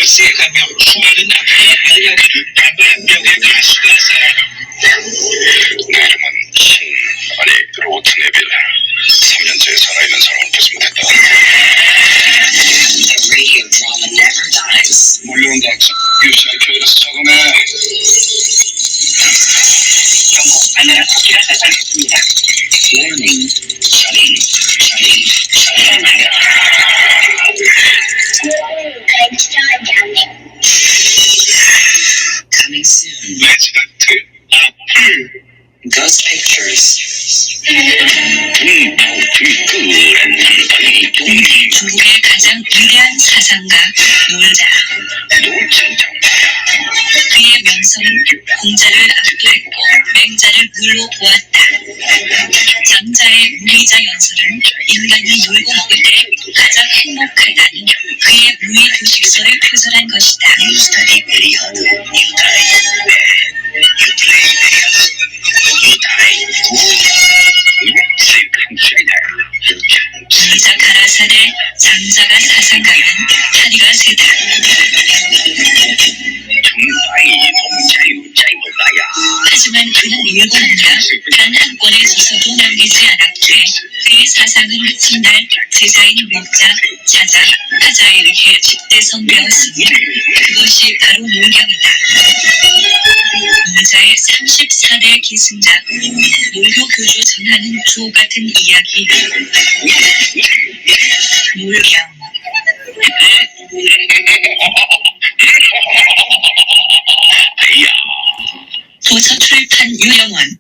세가명 수많은 악의 이야기를 단 한 명의 가수가 살아갑니다. 내 이름은 아니 로트 네빌. 3년째 살아있는 사람을 뺏으면 됐다. The radio drama never dies. 물론 닥쳐. 유사표에서 적어내. 경고, 바나나 쿠키가 발사됐습니다. Warning. Shutting. Coming soon. 레지던트 아플. Ghost Pictures. 중국의 가장 위대한 사상가 놀자. 그의 명성은 공자를 압도했고 맹자를 물로 보았다. 장자의 무의자 연설은 인간이 놀고 먹을 때 가장 행복하다는 그의 무의 도식설을 표절한 것이다. 무의자 가라사대 장자가 사상가면 파리가 세다. 하지만 그는 일본어가 단 한 권의 소설도 남기지 않았기에 그의 사상은 진날 제자인 목자, 자자, 하자에 의해 집대성되었으니 그것이 바로 놀경이다. 놀자의 34대 기승자, 놀교 교주 전하는 주옥 같은 이야기. 놀경. 도서 출판 유영원.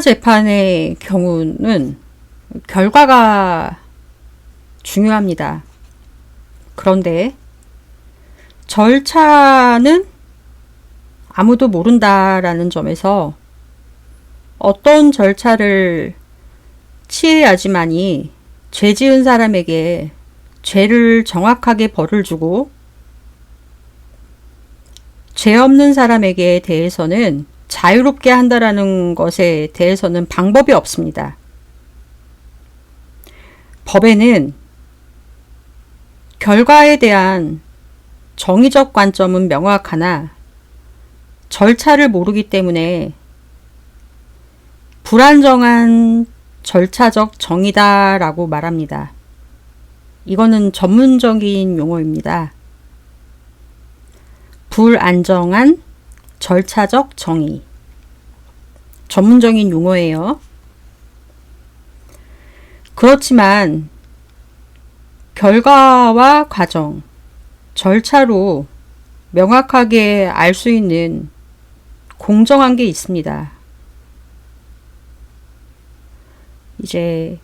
형사재판의 경우는 결과가 중요합니다. 그런데 절차는 아무도 모른다라는 점에서 어떤 절차를 취해야지만이 죄 지은 사람에게 죄를 정확하게 벌을 주고 죄 없는 사람에게 대해서는 자유롭게 한다라는 것에 대해서는 방법이 없습니다. 법에는 결과에 대한 정의적 관점은 명확하나 절차를 모르기 때문에 불안정한 절차적 정의다라고 말합니다. 이거는 전문적인 용어입니다. 불안정한 절차적 정의. 전문적인 용어예요. 그렇지만 결과와 과정, 절차로 명확하게 알 수 있는 공정한 게 있습니다. 이제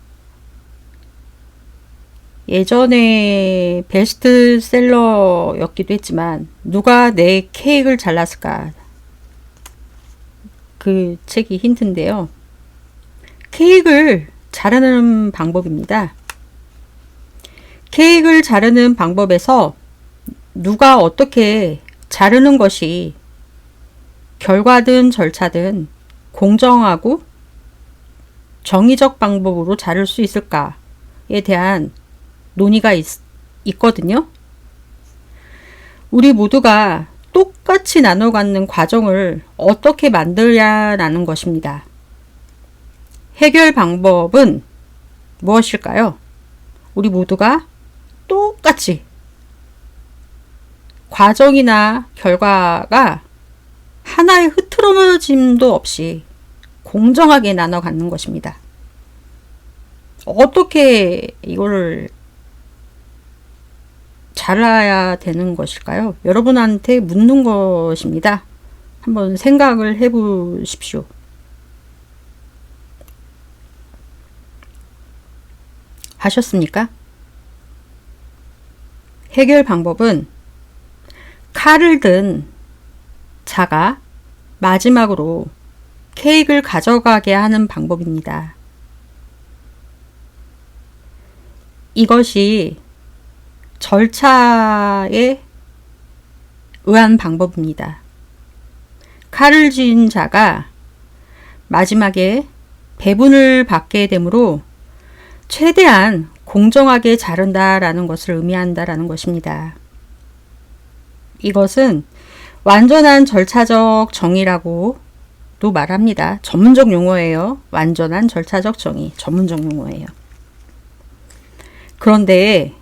예전에 베스트셀러였기도 했지만 누가 내 케이크를 잘랐을까? 그 책이 힌트인데요. 케이크를 자르는 방법입니다. 케이크를 자르는 방법에서 누가 어떻게 자르는 것이 결과든 절차든 공정하고 정의적 방법으로 자를 수 있을까에 대한 논의가 있거든요. 우리 모두가 똑같이 나눠 갖는 과정을 어떻게 만들냐라는 것입니다. 해결 방법은 무엇일까요? 우리 모두가 똑같이 과정이나 결과가 하나의 흐트러짐도 없이 공정하게 나눠 갖는 것입니다. 어떻게 이거를 잘라야 되는 것일까요? 여러분한테 묻는 것입니다. 한번 생각을 해 보십시오. 하셨습니까? 해결 방법은 칼을 든 자가 마지막으로 케이크를 가져가게 하는 방법입니다. 이것이 절차에 의한 방법입니다. 칼을 쥔 자가 마지막에 배분을 받게 되므로 최대한 공정하게 자른다라는 것을 의미한다라는 것입니다. 이것은 완전한 절차적 정의라고도 말합니다. 전문적 용어예요. 완전한 절차적 정의, 전문적 용어예요. 그런데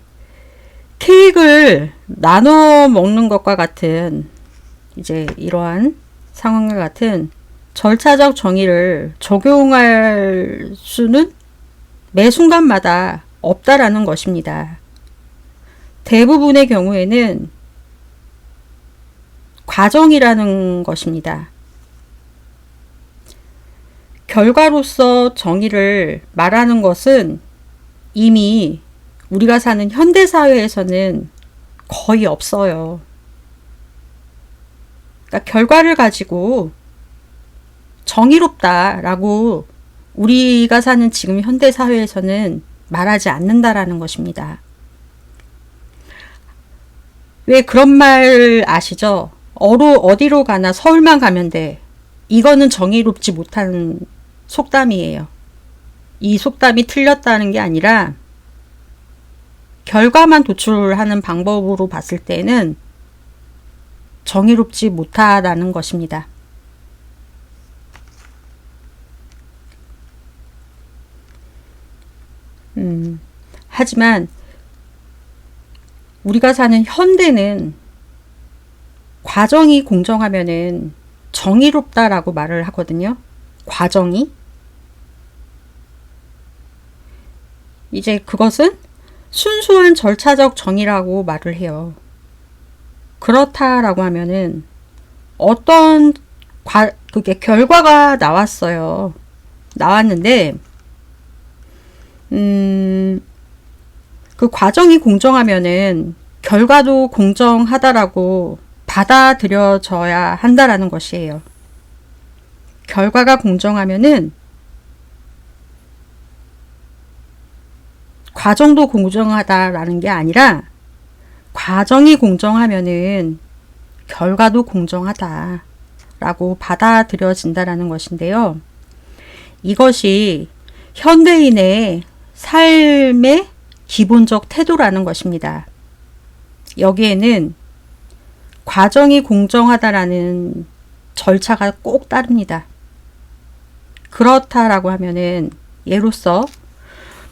케이크를 나눠 먹는 것과 같은 이제 이러한 상황과 같은 절차적 정의를 적용할 수는 매 순간마다 없다라는 것입니다. 대부분의 경우에는 과정이라는 것입니다. 결과로서 정의를 말하는 것은 이미 우리가 사는 현대사회에서는 거의 없어요. 그러니까 결과를 가지고 정의롭다라고 우리가 사는 지금 현대사회에서는 말하지 않는다라는 것입니다. 왜 그런 말 아시죠? 어디로 가나 서울만 가면 돼. 이거는 정의롭지 못한 속담이에요. 이 속담이 틀렸다는 게 아니라 결과만 도출하는 방법으로 봤을 때는 정의롭지 못하다는 것입니다. 하지만 우리가 사는 현대는 과정이 공정하면은 정의롭다라고 말을 하거든요. 과정이. 이제 그것은 순수한 절차적 정의라고 말을 해요. 그렇다라고 하면은 어떤 그게 결과가 나왔어요. 나왔는데 그 과정이 공정하면은 결과도 공정하다라고 받아들여져야 한다라는 것이에요. 결과가 공정하면은 과정도 공정하다라는 게 아니라 과정이 공정하면은 결과도 공정하다라고 받아들여진다라는 것인데요. 이것이 현대인의 삶의 기본적 태도라는 것입니다. 여기에는 과정이 공정하다라는 절차가 꼭 따릅니다. 그렇다라고 하면은 예로서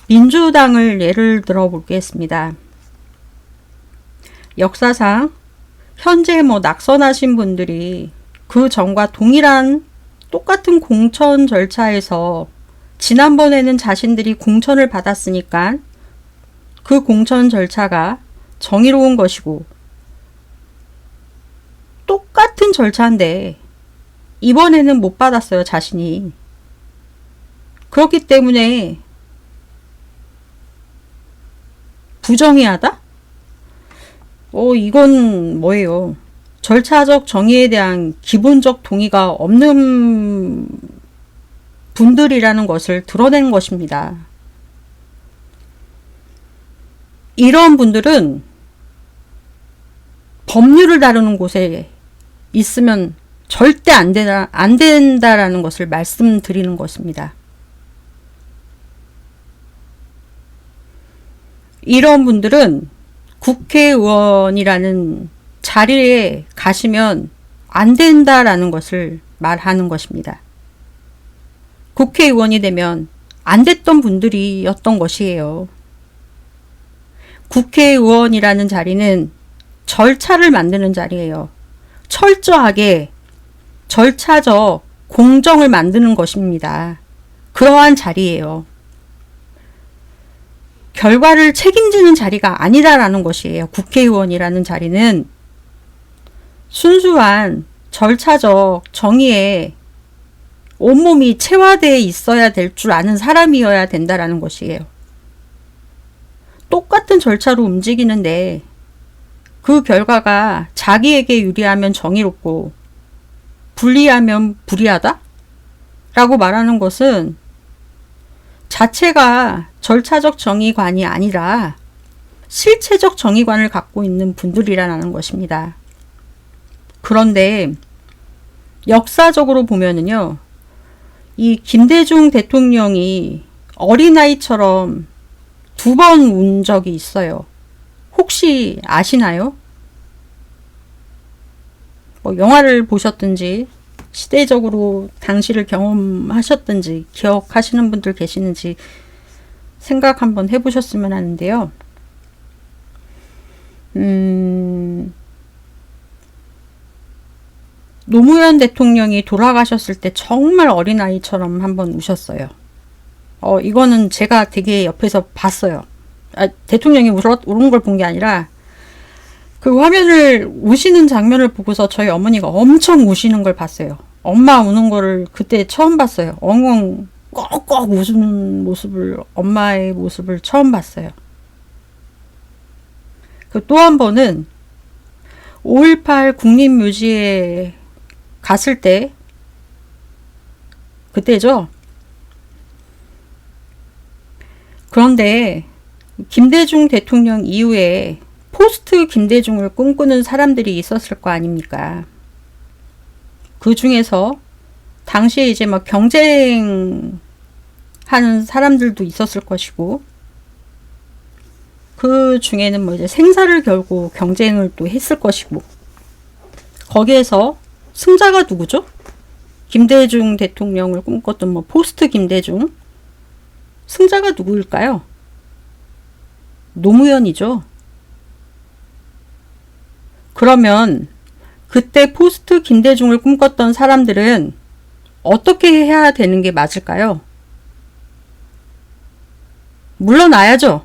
민주당을 예를 들어 보겠습니다. 역사상 현재 낙선하신 분들이 그 전과 동일한 똑같은 공천 절차에서 지난번에는 자신들이 공천을 받았으니까 그 공천 절차가 정의로운 것이고 똑같은 절차인데 이번에는 못 받았어요, 자신이. 그렇기 때문에 부정의하다? 이건 뭐예요? 절차적 정의에 대한 기본적 동의가 없는 분들이라는 것을 드러낸 것입니다. 이런 분들은 법률을 다루는 곳에 있으면 절대 안 된다라는 것을 말씀드리는 것입니다. 이런 분들은 국회의원이라는 자리에 가시면 안 된다라는 것을 말하는 것입니다. 국회의원이 되면 안 됐던 분들이었던 것이에요. 국회의원이라는 자리는 절차를 만드는 자리예요. 철저하게 절차적 공정을 만드는 것입니다. 그러한 자리예요. 결과를 책임지는 자리가 아니다라는 것이에요. 국회의원이라는 자리는 순수한 절차적 정의에 온몸이 체화되어 있어야 될 줄 아는 사람이어야 된다라는 것이에요. 똑같은 절차로 움직이는데 그 결과가 자기에게 유리하면 정의롭고 불리하면 불이하다? 라고 말하는 것은 자체가 절차적 정의관이 아니라 실체적 정의관을 갖고 있는 분들이라는 것입니다. 그런데 역사적으로 보면은요, 이 김대중 대통령이 어린아이처럼 2번 운 적이 있어요. 혹시 아시나요? 뭐 영화를 보셨든지 시대적으로 당시를 경험하셨든지 기억하시는 분들 계시는지 생각 한번 해보셨으면 하는데요. 노무현 대통령이 돌아가셨을 때 정말 어린아이처럼 한번 우셨어요. 이거는 제가 되게 옆에서 봤어요. 대통령이 우는 걸 본 게 아니라 그 화면을 우시는 장면을 보고서 저희 어머니가 엄청 우시는 걸 봤어요. 엄마 우는 거를 그때 처음 봤어요. 엉엉 꺽꺽 우는 모습을, 엄마의 모습을 처음 봤어요. 또 한 번은 5.18 국립묘지에 갔을 때, 그때죠. 그런데 김대중 대통령 이후에 포스트 김대중을 꿈꾸는 사람들이 있었을 거 아닙니까? 그 중에서 당시에 이제 막 경쟁하는 사람들도 있었을 것이고, 그 중에는 뭐 이제 생사를 걸고 경쟁을 또 했을 것이고, 거기에서 승자가 누구죠? 김대중 대통령을 꿈꿨던 뭐 포스트 김대중. 승자가 누구일까요? 노무현이죠. 그러면 그때 포스트 김대중을 꿈꿨던 사람들은 어떻게 해야 되는 게 맞을까요? 물러나야죠.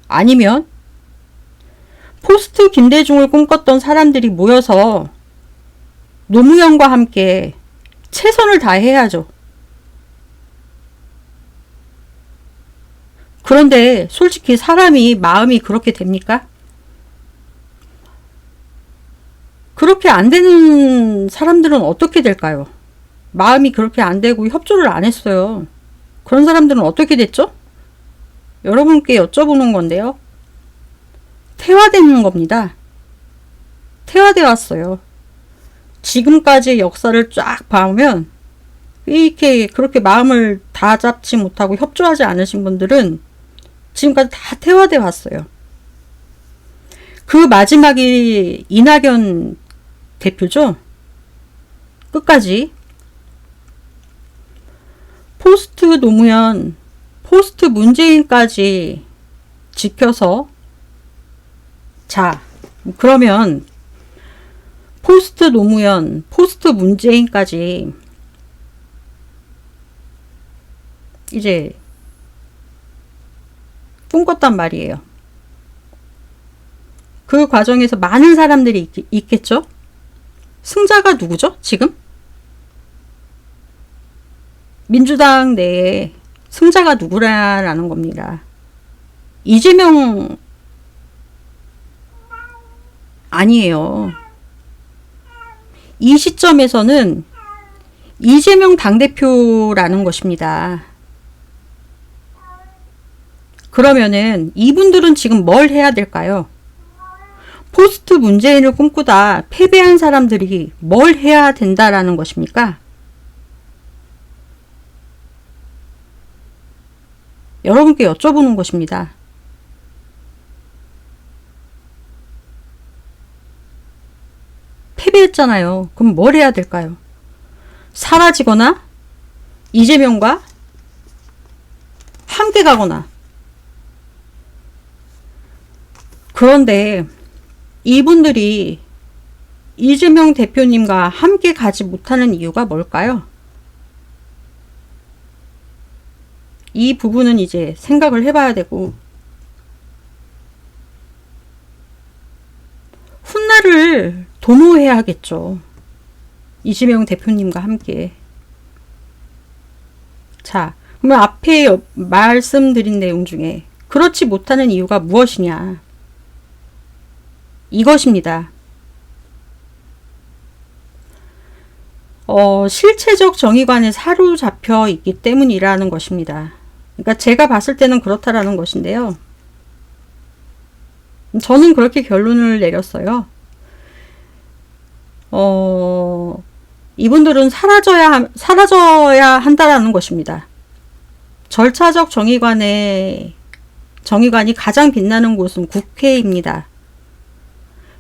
아니면 포스트 김대중을 꿈꿨던 사람들이 모여서 노무현과 함께 최선을 다해야죠. 그런데 솔직히 사람이 마음이 그렇게 됩니까? 그렇게 안 되는 사람들은 어떻게 될까요? 마음이 그렇게 안 되고 협조를 안 했어요. 그런 사람들은 어떻게 됐죠? 여러분께 여쭤보는 건데요. 퇴화되는 겁니다. 퇴화되어 왔어요. 지금까지의 역사를 쫙 봐오면 이렇게 그렇게 마음을 다 잡지 못하고 협조하지 않으신 분들은 지금까지 다 퇴화되어 왔어요. 그 마지막이 이낙연 대표죠. 끝까지 포스트 노무현, 포스트 문재인까지 지켜서, 자, 그러면 포스트 노무현, 포스트 문재인까지 이제 꿈꿨단 말이에요. 그 과정에서 많은 사람들이 있겠죠? 승자가 누구죠? 지금? 민주당 내에 승자가 누구라는 겁니다. 이재명 아니에요. 이 시점에서는 이재명 당대표라는 것입니다. 그러면은 이분들은 지금 뭘 해야 될까요? 포스트 문재인을 꿈꾸다 패배한 사람들이 뭘 해야 된다라는 것입니까? 여러분께 여쭤보는 것입니다. 패배했잖아요. 그럼 뭘 해야 될까요? 사라지거나 이재명과 함께 가거나. 그런데 이분들이 이재명 대표님과 함께 가지 못하는 이유가 뭘까요? 이 부분은 이제 생각을 해봐야 되고, 훗날을 도모해야겠죠. 이재명 대표님과 함께. 자, 그러면 앞에 말씀드린 내용 중에 그렇지 못하는 이유가 무엇이냐? 이것입니다. 실체적 정의관에 사로잡혀 있기 때문이라는 것입니다. 그러니까 제가 봤을 때는 그렇다라는 것인데요. 저는 그렇게 결론을 내렸어요. 이분들은 사라져야 한다라는 것입니다. 절차적 정의관이 가장 빛나는 곳은 국회입니다.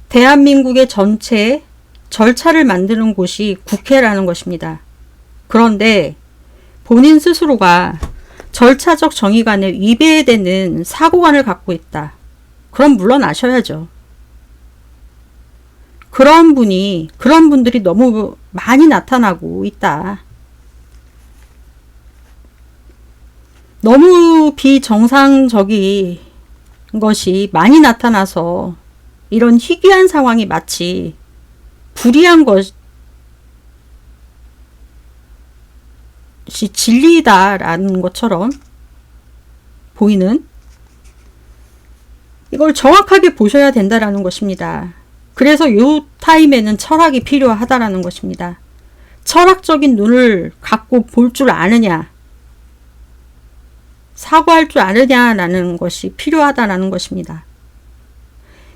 대한민국의 전체 절차를 만드는 곳이 국회라는 것입니다. 그런데 본인 스스로가 절차적 정의관에 위배되는 사고관을 갖고 있다. 그럼 물러나셔야죠. 그런 분들이 너무 많이 나타나고 있다. 너무 비정상적인 것이 많이 나타나서 이런 희귀한 상황이 마치 불의한 것이 진리다라는 것처럼 보이는, 이걸 정확하게 보셔야 된다라는 것입니다. 그래서 이 타임에는 철학이 필요하다라는 것입니다. 철학적인 눈을 갖고 볼 줄 아느냐, 사고할 줄 아느냐라는 것이 필요하다라는 것입니다.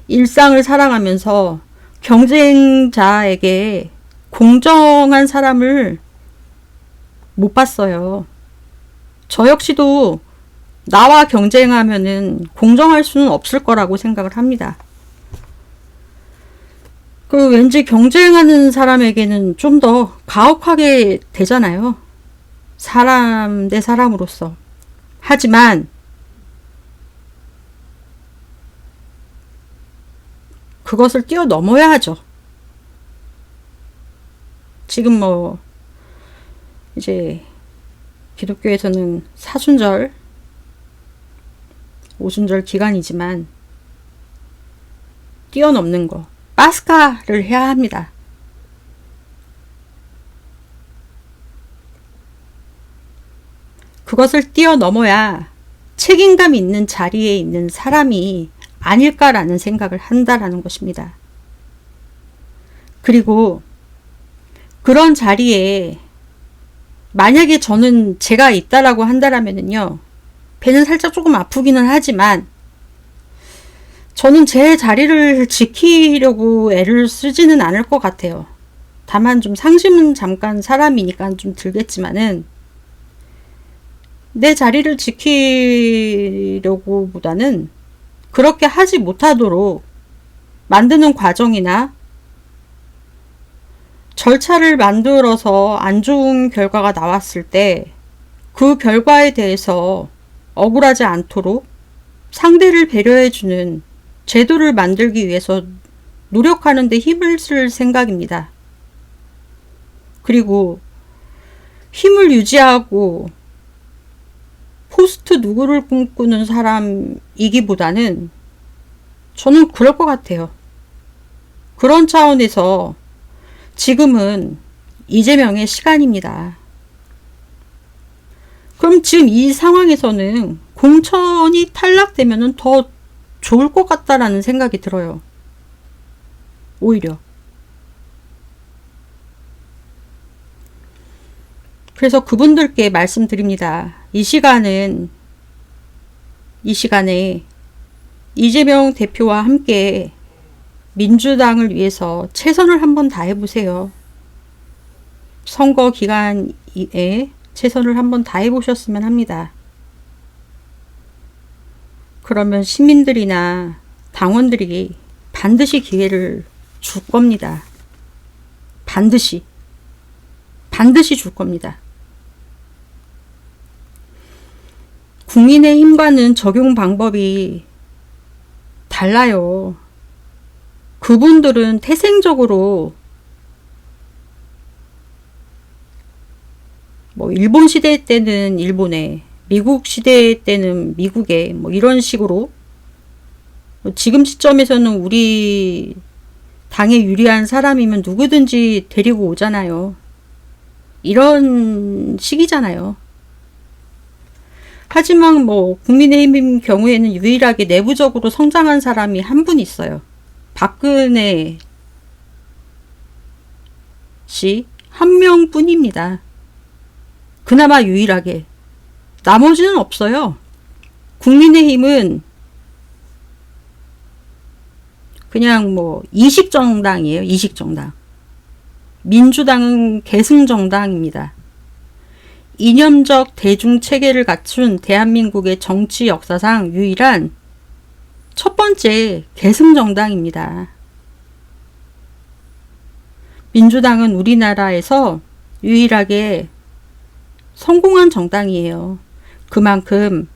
일상을 살아가면서 경쟁자에게 공정한 사람을 못 봤어요. 저 역시도 나와 경쟁하면은 공정할 수는 없을 거라고 생각을 합니다. 왠지 경쟁하는 사람에게는 좀 더 가혹하게 되잖아요. 사람 대 사람으로서. 하지만 그것을 뛰어넘어야 하죠. 지금 이제 기독교에서는 사순절, 오순절 기간이지만 뛰어넘는 거, 파스카를 해야 합니다. 그것을 뛰어넘어야 책임감 있는 자리에 있는 사람이 아닐까라는 생각을 한다라는 것입니다. 그리고 그런 자리에 만약에 제가 있다라고 한다라면은요, 배는 살짝 조금 아프기는 하지만 저는 제 자리를 지키려고 애를 쓰지는 않을 것 같아요. 다만 좀 상심은 잠깐 사람이니까 좀 들겠지만은 내 자리를 지키려고 보다는 그렇게 하지 못하도록 만드는 과정이나 절차를 만들어서 안 좋은 결과가 나왔을 때 그 결과에 대해서 억울하지 않도록 상대를 배려해주는 제도를 만들기 위해서 노력하는 데 힘을 쓸 생각입니다. 그리고 힘을 유지하고 포스트 누구를 꿈꾸는 사람이기보다는 저는 그럴 것 같아요. 그런 차원에서 지금은 이재명의 시간입니다. 그럼 지금 이 상황에서는 공천이 탈락되면 더 좋을 것 같다라는 생각이 들어요. 오히려. 그래서 그분들께 말씀드립니다. 이 시간에 이재명 대표와 함께 민주당을 위해서 최선을 한번 다해보세요. 선거 기간에 최선을 한번 다해보셨으면 합니다. 그러면 시민들이나 당원들이 반드시 기회를 줄 겁니다. 반드시 줄 겁니다. 국민의힘과는 적용 방법이 달라요. 그분들은 태생적으로 뭐 일본 시대 때는 일본에, 미국 시대 때는 미국에, 뭐 이런 식으로 지금 시점에서는 우리 당에 유리한 사람이면 누구든지 데리고 오잖아요. 이런 식이잖아요. 하지만 뭐 국민의힘 경우에는 유일하게 내부적으로 성장한 사람이 한 분 있어요. 박근혜 씨 한 명뿐입니다. 그나마 유일하게. 나머지는 없어요. 국민의힘은 그냥 뭐 이식정당이에요. 이식정당. 민주당은 계승정당입니다. 이념적 대중체계를 갖춘 대한민국의 정치 역사상 유일한 첫 번째 계승정당입니다. 민주당은 우리나라에서 유일하게 성공한 정당이에요. 그만큼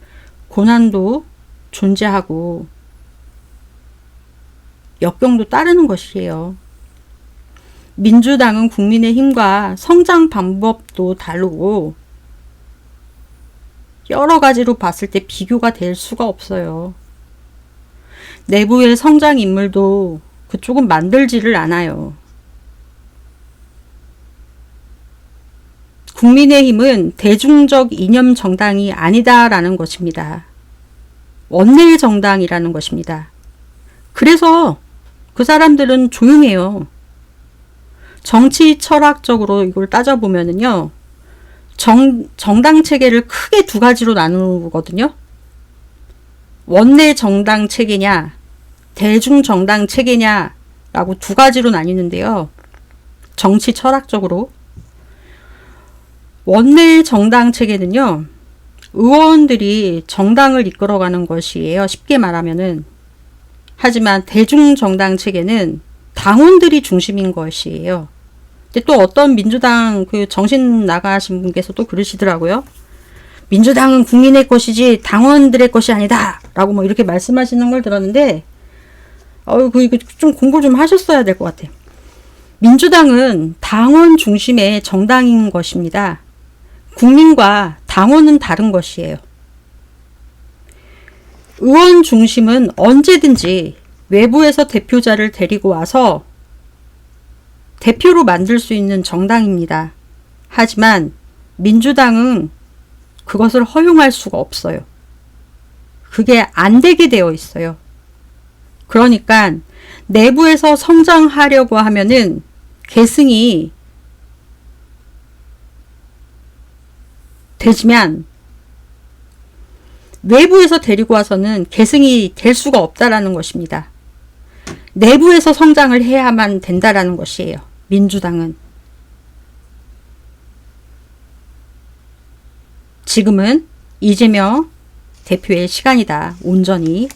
고난도 존재하고 역경도 따르는 것이에요. 민주당은 국민의힘과 성장 방법도 다르고 여러 가지로 봤을 때 비교가 될 수가 없어요. 내부의 성장 인물도 그쪽은 만들지를 않아요. 국민의힘은 대중적 이념 정당이 아니다라는 것입니다. 원내 정당이라는 것입니다. 그래서 그 사람들은 조용해요. 정치 철학적으로 이걸 따져보면은요, 정당 체계를 크게 두 가지로 나누거든요. 원내 정당 체계냐, 대중 정당 체계냐라고 두 가지로 나뉘는데요. 정치 철학적으로. 원내 정당 체계는요, 의원들이 정당을 이끌어가는 것이에요. 쉽게 말하면은. 하지만 대중 정당 체계는 당원들이 중심인 것이에요. 근데 또 어떤 민주당 그 정신 나가신 분께서도 그러시더라고요. 민주당은 국민의 것이지 당원들의 것이 아니다. 라고 뭐 이렇게 말씀하시는 걸 들었는데, 이거 좀 공부 좀 하셨어야 될 것 같아요. 민주당은 당원 중심의 정당인 것입니다. 국민과 당원은 다른 것이에요. 의원 중심은 언제든지 외부에서 대표자를 데리고 와서 대표로 만들 수 있는 정당입니다. 하지만 민주당은 그것을 허용할 수가 없어요. 그게 안 되게 되어 있어요. 그러니까 내부에서 성장하려고 하면은 계승이 되지만 외부에서 데리고 와서는 계승이 될 수가 없다라는 것입니다. 내부에서 성장을 해야만 된다라는 것이에요. 민주당은. 지금은 이재명 대표의 시간이다. 온전히.